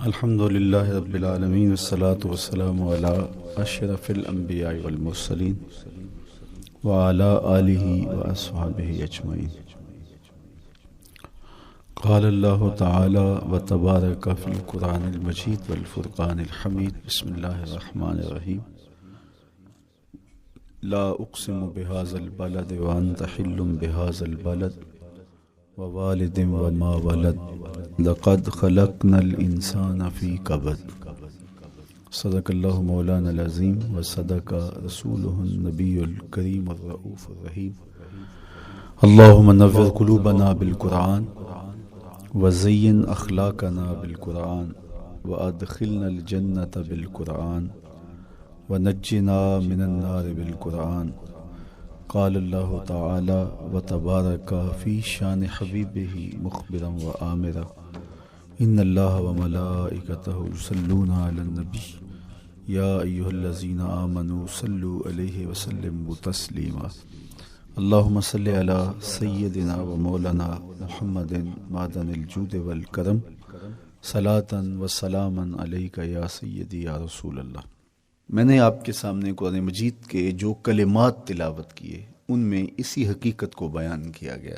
الحمد لله رب العالمين والصلاة والسلام على أشرف الأنبياء والمرسلين وعلى آله وأصحابه أجمعين. قال الله تعالى وتبارك في القرآن المجيد والفرقان الحميد. بسم الله الرحمن الرحيم. لا أقسم بهذا البلد وأنت حل بهذا البلد ووالد وما ولد لقد خلقنا الإنسان في كبد. صدق الله مولانا العظيم وصدق رسوله النبي الكريم الرؤوف الرحيم. اللهم نور قلوبنا بالقرآن وزين أخلاقنا بالقرآن وأدخلنا الجنة بالقرآن ونجنا من النار بالقرآن. قال الله تعالى وتبارك في شان حبيبه مخبرا وآمرا إن الله وملائكته يصلون على النبي يا أيها الذين آمنوا صلوا عليه وسلموا تسليما. اللهم صل على سيدنا ومولانا محمد معدن الجود والکرم صلاة وسلاما علیک یا سیدی یا رسول اللہ. میں نے آپ کے سامنے قرآن مجید کے جو کلمات تلاوت کیے ان میں اسی حقیقت کو بیان کیا گیا.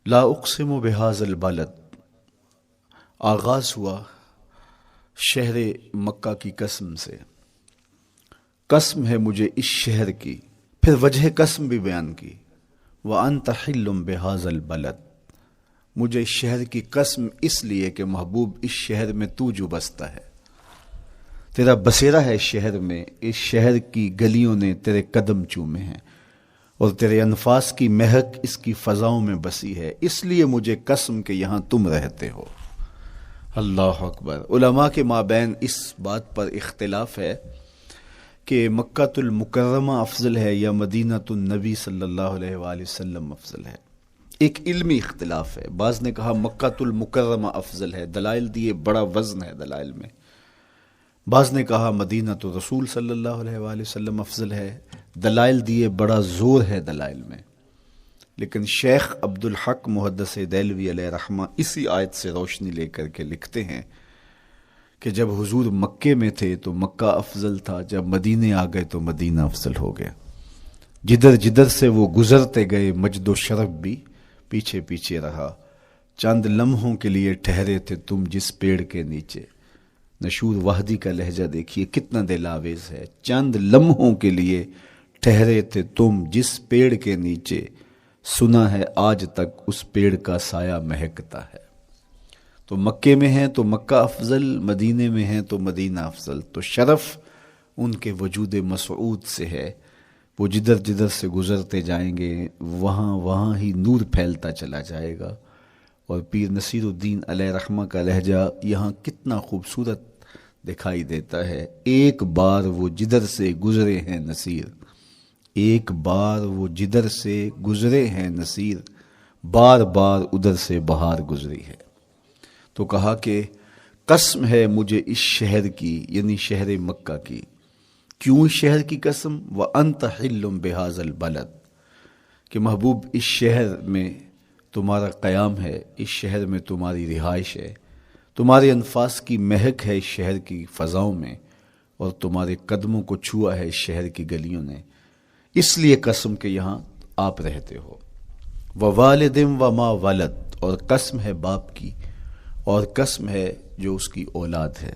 لا اقسم بهذا البلد، آغاز ہوا شہر مکہ کی قسم سے. قسم ہے مجھے اس شہر کی، پھر وجہ قسم بھی بیان کی. وَأَنْتَ حِلٌّ بِهَذَا الْبَلَدِ، مجھے اس شہر کی قسم اس لیے کہ محبوب اس شہر میں تو جو بستا ہے، تیرا بسیرا ہے اس شہر میں، اس شہر کی گلیوں نے تیرے قدم چومے ہیں اور تیرے انفاس کی مہک اس کی فضاؤں میں بسی ہے، اس لیے مجھے قسم کہ یہاں تم رہتے ہو. اللہ اکبر. علماء کے مابین اس بات پر اختلاف ہے کہ مکہ المکرمہ افضل ہے یا مدینہ النبی صلی اللہ علیہ وآلہ وسلم افضل ہے. ایک علمی اختلاف ہے. بعض نے کہا مکہ المکرمہ افضل ہے، دلائل دیے، بڑا وزن ہے دلائل میں. بعض نے کہا مدینہ تو رسول صلی اللہ علیہ وآلہ وسلم افضل ہے، دلائل دیے، بڑا زور ہے دلائل میں. لیکن شیخ عبدالحق محدث دہلوی علیہ رحمہ اسی آیت سے روشنی لے کر کے لکھتے ہیں کہ جب حضور مکے میں تھے تو مکہ افضل تھا، جب مدینے آ گئے تو مدینہ افضل ہو گیا. جدھر جدھر سے وہ گزرتے گئے مجد و شرف بھی پیچھے پیچھے رہا. چند لمحوں کے لیے ٹھہرے تھے تم جس پیڑ کے نیچے. نشور وحدی کا لہجہ دیکھیے کتنا دل آویز ہے. چند لمحوں کے لیے ٹھہرے تھے تم جس پیڑ کے نیچے، سنا ہے آج تک اس پیڑ کا سایہ مہکتا ہے. تو مکے میں ہیں تو مکہ افضل، مدینے میں ہیں تو مدینہ افضل. تو شرف ان کے وجود مسعود سے ہے. وہ جدھر جدھر سے گزرتے جائیں گے وہاں وہاں ہی نور پھیلتا چلا جائے گا. اور پیر نصیر الدین علیہ رحمہ کا لہجہ یہاں کتنا خوبصورت دکھائی دیتا ہے. ایک بار وہ جدھر سے گزرے ہیں نصیر، ایک بار وہ جدھر سے گزرے ہیں نصیر، بار بار ادھر سے بہار گزری ہے. تو کہا کہ قسم ہے مجھے اس شہر کی، یعنی شہر مکہ کی. کیوں اس شہر کی قسم؟ وَأَنْتَ حِلٌّ بِهَذَا الْبَلَدِ، کہ محبوب اس شہر میں تمہارا قیام ہے، اس شہر میں تمہاری رہائش ہے، تمہارے انفاس کی مہک ہے اس شہر کی فضاؤں میں، اور تمہارے قدموں کو چھوا ہے اس شہر کی گلیوں نے، اس لیے قسم کہ یہاں آپ رہتے ہو. وَوَالِدٍ وَمَا وَلَدَ، اور قسم ہے باپ کی، اور قسم ہے جو اس کی اولاد ہے.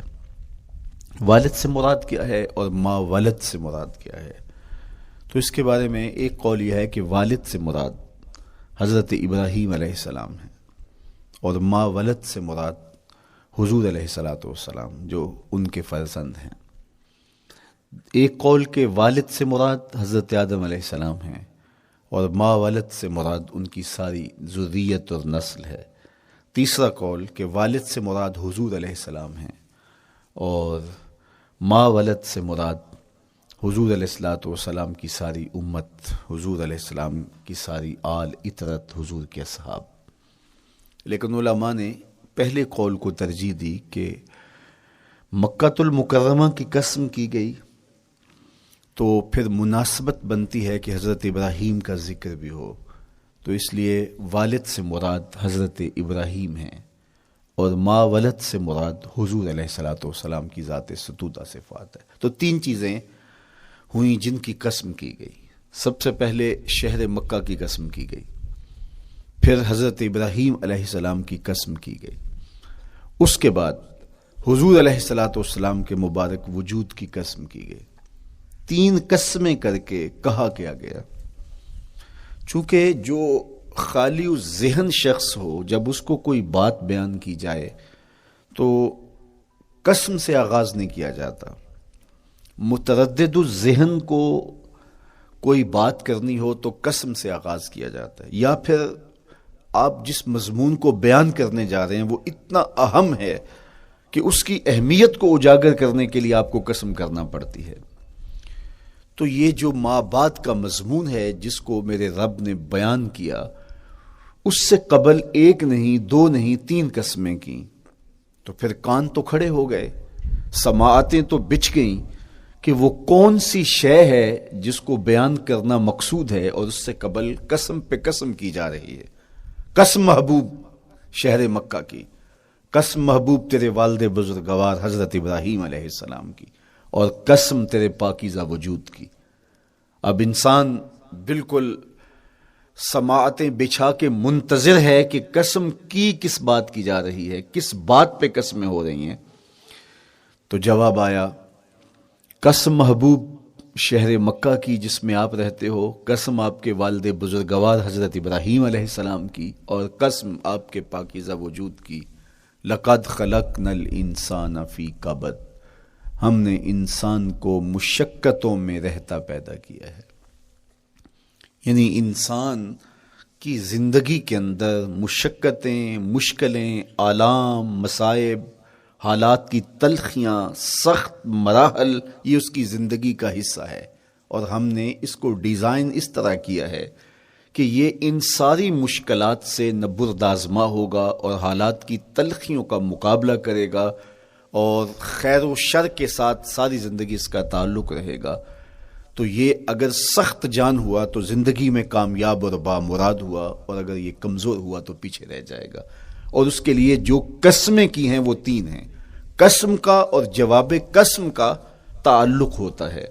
والد سے مراد کیا ہے اور ما ولد سے مراد کیا ہے؟ تو اس کے بارے میں ایک قول یہ ہے کہ والد سے مراد حضرت ابراہیم علیہ السلام ہے، اور ما ولد سے مراد حضور علیہ السلام جو ان کے فرزند ہیں. ایک قول کے والد سے مراد حضرت آدم علیہ السلام ہیں، اور ما ولد سے مراد ان کی ساری ذریت اور نسل ہے. تیسرا قول کہ والد سے مراد حضور علیہ السلام ہیں، اور ما ولد سے مراد حضور علیہ السلام کی ساری امت، حضور علیہ السلام کی ساری آل اطرت، حضور کے اصحاب. لیکن علماء نے پہلے قول کو ترجیح دی کہ مکہ المکرمہ کی قسم کی گئی تو پھر مناسبت بنتی ہے کہ حضرت ابراہیم کا ذکر بھی ہو. تو اس لیے والد سے مراد حضرت ابراہیم ہیں، اور ما ولد سے مراد حضور علیہ الصلوۃ والسلام کی ذات ستودہ صفات ہے۔ تو تین چیزیں ہوئیں جن کی قسم کی گئی۔ سب سے پہلے شہر مکہ کی قسم کی گئی، پھر حضرت ابراہیم علیہ السلام کی قسم کی گئی، اس کے بعد حضور علیہ الصلوۃ والسلام کے مبارک وجود کی قسم کی گئی۔ تین قسمیں کر کے کہا کیا گیا، چونکہ جو خالی ذہن شخص ہو، جب اس کو کوئی بات بیان کی جائے تو قسم سے آغاز نہیں کیا جاتا۔ متردد الذہن کو کوئی بات کرنی ہو تو قسم سے آغاز کیا جاتا ہے، یا پھر آپ جس مضمون کو بیان کرنے جا رہے ہیں وہ اتنا اہم ہے کہ اس کی اہمیت کو اجاگر کرنے کے لیے آپ کو قسم کرنا پڑتی ہے۔ تو یہ جو ما بعد کا مضمون ہے جس کو میرے رب نے بیان کیا، اس سے قبل ایک نہیں، دو نہیں، تین قسمیں کی، تو پھر کان تو کھڑے ہو گئے، سماعتیں تو بچھ گئیں کہ وہ کون سی شے ہے جس کو بیان کرنا مقصود ہے، اور اس سے قبل قسم پہ قسم کی جا رہی ہے۔ قسم محبوب شہر مکہ کی، قسم محبوب تیرے والد بزرگوار حضرت ابراہیم علیہ السلام کی، اور قسم تیرے پاکیزہ وجود کی۔ اب انسان بالکل سماعتیں بچھا کے منتظر ہے کہ قسم کی کس بات کی جا رہی ہے، کس بات پہ قسمیں ہو رہی ہیں۔ تو جواب آیا، قسم محبوب شہر مکہ کی جس میں آپ رہتے ہو، قسم آپ کے والد بزرگوار حضرت ابراہیم علیہ السلام کی، اور قسم آپ کے پاکیزہ وجود کی۔ لقد خلقنا الانسان فی کبد، ہم نے انسان کو مشقتوں میں رہتا پیدا کیا ہے۔ یعنی انسان کی زندگی کے اندر مشقتیں، مشکلیں، آلام، مصائب، حالات کی تلخیاں، سخت مراحل، یہ اس کی زندگی کا حصہ ہے، اور ہم نے اس کو ڈیزائن اس طرح کیا ہے کہ یہ ان ساری مشکلات سے نہ بردآزما ہوگا اور حالات کی تلخیوں کا مقابلہ کرے گا، اور خیر و شر کے ساتھ ساری زندگی اس کا تعلق رہے گا۔ تو یہ اگر سخت جان ہوا تو زندگی میں کامیاب اور بامراد ہوا، اور اگر یہ کمزور ہوا تو پیچھے رہ جائے گا۔ اور اس کے لیے جو قسمیں کی ہیں وہ تین ہیں۔ قسم کا اور جواب قسم کا تعلق ہوتا ہے،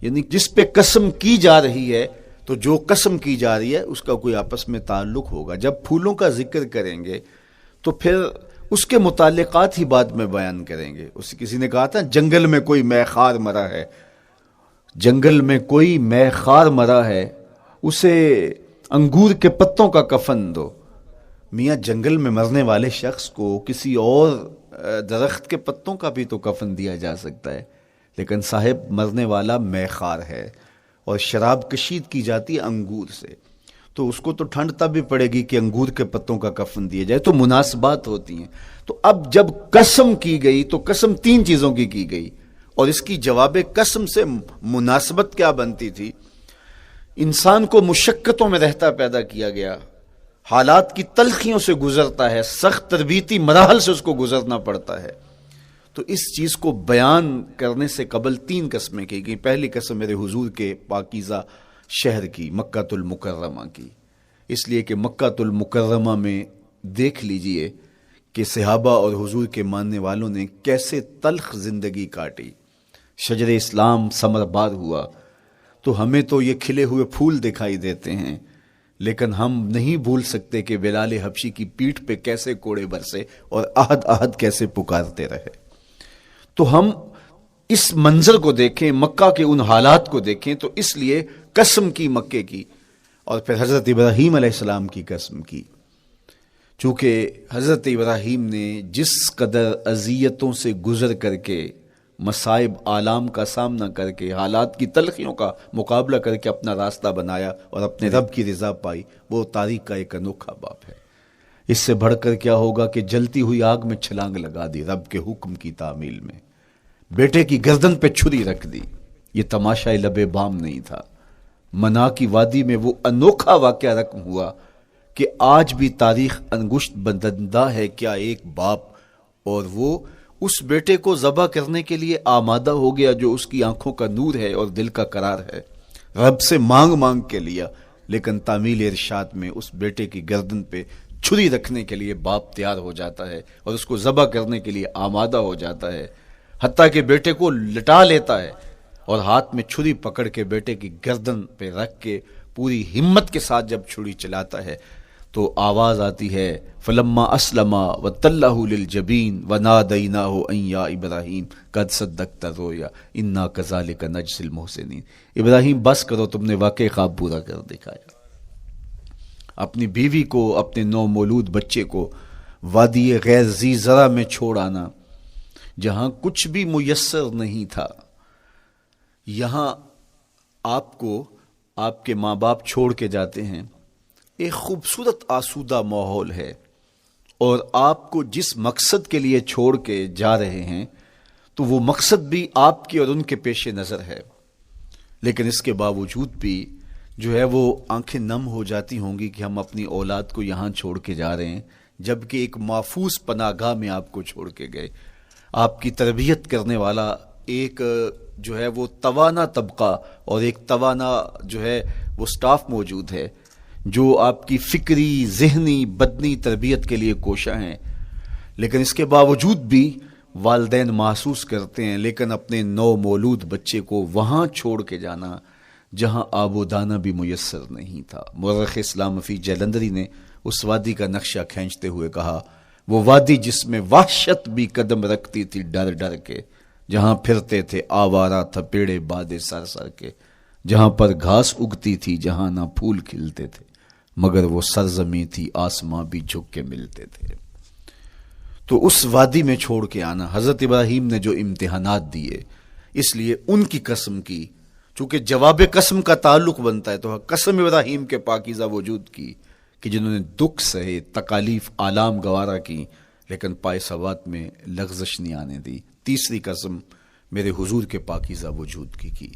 یعنی جس پہ قسم کی جا رہی ہے تو جو قسم کی جا رہی ہے اس کا کوئی آپس میں تعلق ہوگا۔ جب پھولوں کا ذکر کریں گے تو پھر اس کے متعلقات ہی بعد میں بیان کریں گے۔ کسی نے کہا تھا جنگل میں کوئی مے خار مرا ہے، جنگل میں کوئی مے خار مرا ہے، اسے انگور کے پتوں کا کفن دو۔ میاں جنگل میں مرنے والے شخص کو کسی اور درخت کے پتوں کا بھی تو کفن دیا جا سکتا ہے، لیکن صاحب مرنے والا مے خار ہے، اور شراب کشید کی جاتی ہے انگور سے، تو اس کو تو ٹھنڈ تب بھی پڑے گی کہ انگور کے پتوں کا کفن دیا جائے۔ تو مناسبات ہوتی ہیں۔ تو اب جب قسم کی گئی تو قسم تین چیزوں کی گئی، اور اس کی جواب قسم سے مناسبت کیا بنتی تھی؟ انسان کو مشقتوں میں رہتا پیدا کیا گیا، حالات کی تلخیوں سے گزرتا ہے، سخت تربیتی مراحل سے اس کو گزرنا پڑتا ہے۔ تو اس چیز کو بیان کرنے سے قبل تین قسمیں کی گئی۔ پہلی قسم میرے حضور کے پاکیزہ شہر کی، مکہ المکرمہ کی، اس لیے کہ مکہ المکرمہ میں دیکھ لیجئے کہ صحابہ اور حضور کے ماننے والوں نے کیسے تلخ زندگی کاٹی۔ شجر اسلام ثمر بار ہوا تو ہمیں تو یہ کھلے ہوئے پھول دکھائی دیتے ہیں، لیکن ہم نہیں بھول سکتے کہ بلال حبشی کی پیٹھ پہ کیسے کوڑے برسے اور احد احد کیسے پکارتے رہے۔ تو ہم اس منظر کو دیکھیں، مکہ کے ان حالات کو دیکھیں، تو اس لیے قسم کی مکے کی، اور پھر حضرت ابراہیم علیہ السلام کی قسم کی، چونکہ حضرت ابراہیم نے جس قدر اذیتوں سے گزر کر کے، مصائب آلام کا سامنا کر کے، حالات کی تلخیوں کا مقابلہ کر کے اپنا راستہ بنایا اور اپنے رب کی رضا پائی، وہ تاریخ کا ایک انوکھا باب ہے۔ اس سے بڑھ کر کیا ہوگا کہ جلتی ہوئی آگ میں چھلانگ لگا دی رب کے حکم کی تعمیل میں، بیٹے کی گردن پہ چھری رکھ دی۔ یہ تماشا لب بام نہیں تھا، منا کی وادی میں وہ انوکھا واقعہ رقم ہوا کہ آج بھی تاریخ انگشت بدندہ ہے کیا ایک باپ، اور وہ اس بیٹے کو ذبح کرنے کے لیے آمادہ ہو گیا جو اس کی آنکھوں کا نور ہے اور دل کا قرار ہے، رب سے مانگ کے لیا، لیکن تعمیل ارشاد میں اس بیٹے کی گردن پہ چھری رکھنے کے لیے باپ تیار ہو جاتا ہے اور اس کو ذبح کرنے کے لیے آمادہ ہو جاتا ہے، حتیٰ کہ بیٹے کو لٹا لیتا ہے اور ہاتھ میں چھری پکڑ کے بیٹے کی گردن پہ رکھ کے پوری ہمت کے ساتھ جب چھری چلاتا ہے تو آواز آتی ہے فلما اسلما وتلہ للجبین ونادیناہ ان یا ابراہیم قد صدقت الرؤیا انا کذالک نجزی المحسنین۔ ابراہیم بس کرو، تم نے واقعی خواب پورا کر دکھایا۔ اپنی بیوی کو، اپنے نو مولود بچے کو وادی غیر ذی زرع میں چھوڑ آنا، جہاں کچھ بھی میسر نہیں تھا، یہاں آپ کو آپ کے ماں باپ چھوڑ کے جاتے ہیں، ایک خوبصورت آسودہ ماحول ہے، اور آپ کو جس مقصد کے لیے چھوڑ کے جا رہے ہیں تو وہ مقصد بھی آپ کی اور ان کے پیش نظر ہے، لیکن اس کے باوجود بھی جو ہے وہ آنکھیں نم ہو جاتی ہوں گی کہ ہم اپنی اولاد کو یہاں چھوڑ کے جا رہے ہیں، جبکہ ایک محفوظ پناہ گاہ میں آپ کو چھوڑ کے گئے۔ آپ کی تربیت کرنے والا ایک جو ہے وہ توانا طبقہ اور ایک توانا جو ہے وہ سٹاف موجود ہے جو آپ کی فکری، ذہنی، بدنی تربیت کے لیے کوشاں ہیں، لیکن اس کے باوجود بھی والدین محسوس کرتے ہیں لیکن اپنے نو مولود بچے کو وہاں چھوڑ کے جانا جہاں آب و دانہ بھی میسر نہیں تھا۔ مورخ اسلام فی جلندری نے اس وادی کا نقشہ کھینچتے ہوئے کہا، وہ وادی جس میں وحشت بھی قدم رکھتی تھی ڈر ڈر کے، جہاں پھرتے تھے آوارہ تھپیڑے بادے سر سر کے، جہاں پر گھاس اگتی تھی، جہاں نہ پھول کھلتے تھے، مگر وہ سرزمین تھی آسماں بھی جھک کے ملتے تھے۔ تو اس وادی میں چھوڑ کے آنا، حضرت ابراہیم نے جو امتحانات دیے، اس لیے ان کی قسم کی، چونکہ جواب قسم کا تعلق بنتا ہے، تو قسم ابراہیم کے پاکیزہ وجود کی کہ جنہوں نے دکھ سہے، تکالیف آلام گوارا کی، لیکن پائے سوات میں لغزش نہیں آنے دی۔ تیسری قسم میرے حضور کے پاکیزہ وجود کی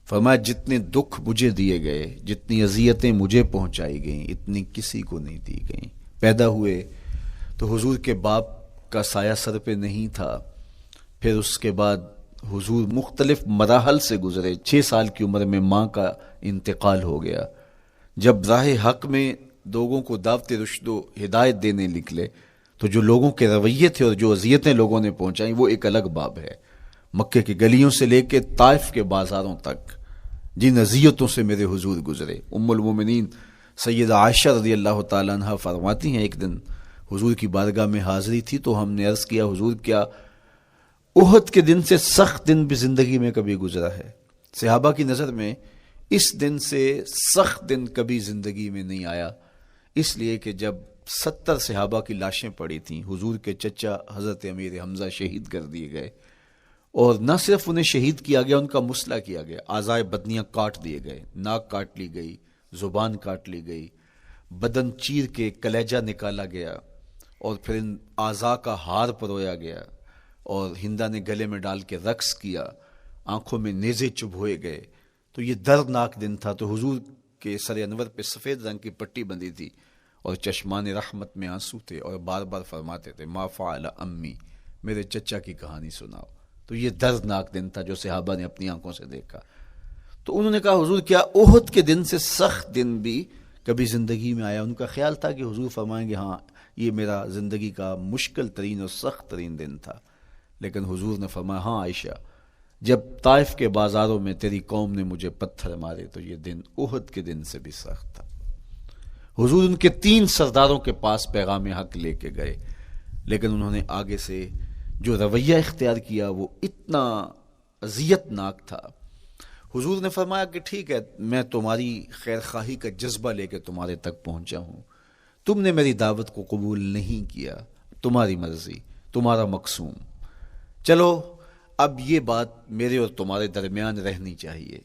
فرمایا جتنے دکھ مجھے دیے گئے، جتنی اذیتیں مجھے پہنچائی گئیں، اتنی کسی کو نہیں دی گئیں۔ پیدا ہوئے تو حضور کے باپ کا سایہ سر پہ نہیں تھا، پھر اس کے بعد حضور مختلف مراحل سے گزرے۔ 6 سال کی عمر میں ماں کا انتقال ہو گیا۔ جب راہ حق میں لوگوں کو دعوت رشد و ہدایت دینے نکلے تو جو لوگوں کے رویے تھے اور جو اذیتیں لوگوں نے پہنچائیں وہ ایک الگ باب ہے۔ مکے کی گلیوں سے لے کے طائف کے بازاروں تک جن اذیتوں سے میرے حضور گزرے، ام المومنین سیدہ عائشہ رضی اللہ تعالیٰ عنہ فرماتی ہیں ایک دن حضور کی بارگاہ میں حاضری تھی تو ہم نے عرض کیا حضور کیا احد کے دن سے سخت دن بھی زندگی میں کبھی گزرا ہے؟ صحابہ کی نظر میں اس دن سے سخت دن کبھی زندگی میں نہیں آیا، اس لیے کہ جب 70 صحابہ کی لاشیں پڑی تھیں، حضور کے چچا حضرت امیر حمزہ شہید کر دیے گئے، اور نہ صرف انہیں شہید کیا گیا، ان کا مسئلہ کیا گیا، اعضائے بدنیاں کاٹ دیے گئے، ناک کاٹ لی گئی، زبان کاٹ لی گئی، بدن چیر کے کلیجہ نکالا گیا، اور پھر ان اعضاء کا ہار پرویا گیا، اور ہندا نے گلے میں ڈال کے رقص کیا، آنکھوں میں نیزے چبھوئے گئے۔ تو یہ دردناک دن تھا۔ تو حضور کے سر انور پہ سفید رنگ کی پٹی بندھی تھی اور چشمان رحمت میں آنسو تھے، اور بار بار فرماتے تھے ما فعل امی، میرے چچا کی کہانی سناؤ۔ تو یہ دردناک دن تھا جو صحابہ نے اپنی آنکھوں سے دیکھا۔ تو انہوں نے کہا حضور کیا احد کے دن سے سخت دن بھی کبھی زندگی میں آیا؟ ان کا خیال تھا کہ حضور فرمائیں گے ہاں یہ میرا زندگی کا مشکل ترین اور سخت ترین دن تھا، لیکن حضور نے فرمایا ہاں عائشہ، جب طائف کے بازاروں میں تیری قوم نے مجھے پتھر مارے تو یہ دن احد کے دن سے بھی سخت تھا۔ حضور ان کے 3 سرداروں کے پاس پیغام حق لے کے گئے، لیکن انہوں نے آگے سے جو رویہ اختیار کیا وہ اتنا اذیت ناک تھا۔ حضور نے فرمایا کہ ٹھیک ہے، میں تمہاری خیر خواہی کا جذبہ لے کے تمہارے تک پہنچا ہوں، تم نے میری دعوت کو قبول نہیں کیا، تمہاری مرضی، تمہارا مقسوم، چلو اب یہ بات میرے اور تمہارے درمیان رہنی چاہیے،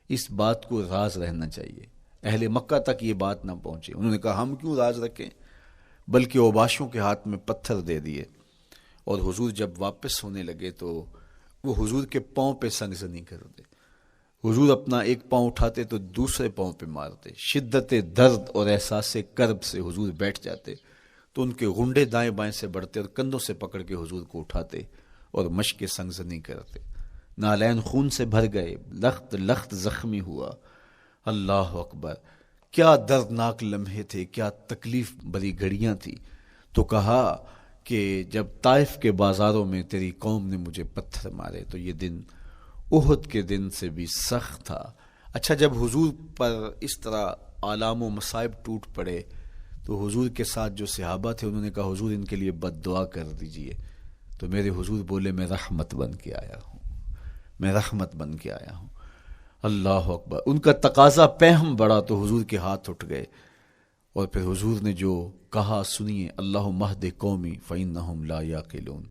اس بات کو راز رہنا چاہیے، اہل مکہ تک یہ بات نہ پہنچے۔ انہوں نے کہا ہم کیوں راز رکھیں، بلکہ اوباشوں کے ہاتھ میں پتھر دے دیے، اور حضور جب واپس ہونے لگے تو وہ حضور کے پاؤں پہ سنگزنی کر دے۔ حضور اپنا ایک پاؤں اٹھاتے تو دوسرے پاؤں پہ مارتے، شدت درد اور احساس کرب سے حضور بیٹھ جاتے تو ان کے غنڈے دائیں بائیں سے بڑھتے اور کندھوں سے پکڑ کے حضور کو اٹھاتے اور مشق سنگزنی کرتے۔ نالین خون سے بھر گئے، لخت لخت زخمی ہوا۔ اللہ اکبر، کیا دردناک لمحے تھے، کیا تکلیف بھری گھڑیاں تھی. تو کہا کہ جب طائف کے بازاروں میں تیری قوم نے مجھے پتھر مارے تو یہ دن احد کے دن سے بھی سخت تھا. اچھا، جب حضور پر اس طرح آلام و مصائب ٹوٹ پڑے تو حضور کے ساتھ جو صحابہ تھے انہوں نے کہا حضور ان کے لیے بد دعا کر دیجئے. تو میرے حضور بولے میں رحمت بن کے آیا ہوں، میں رحمت بن کے آیا ہوں. اللہ اکبر. ان کا تقاضا پہم بڑا تو حضور کے ہاتھ اٹھ گئے، اور پھر حضور نے جو کہا سنیے، اللہ مہد قومی فإنہم لا یعقلون.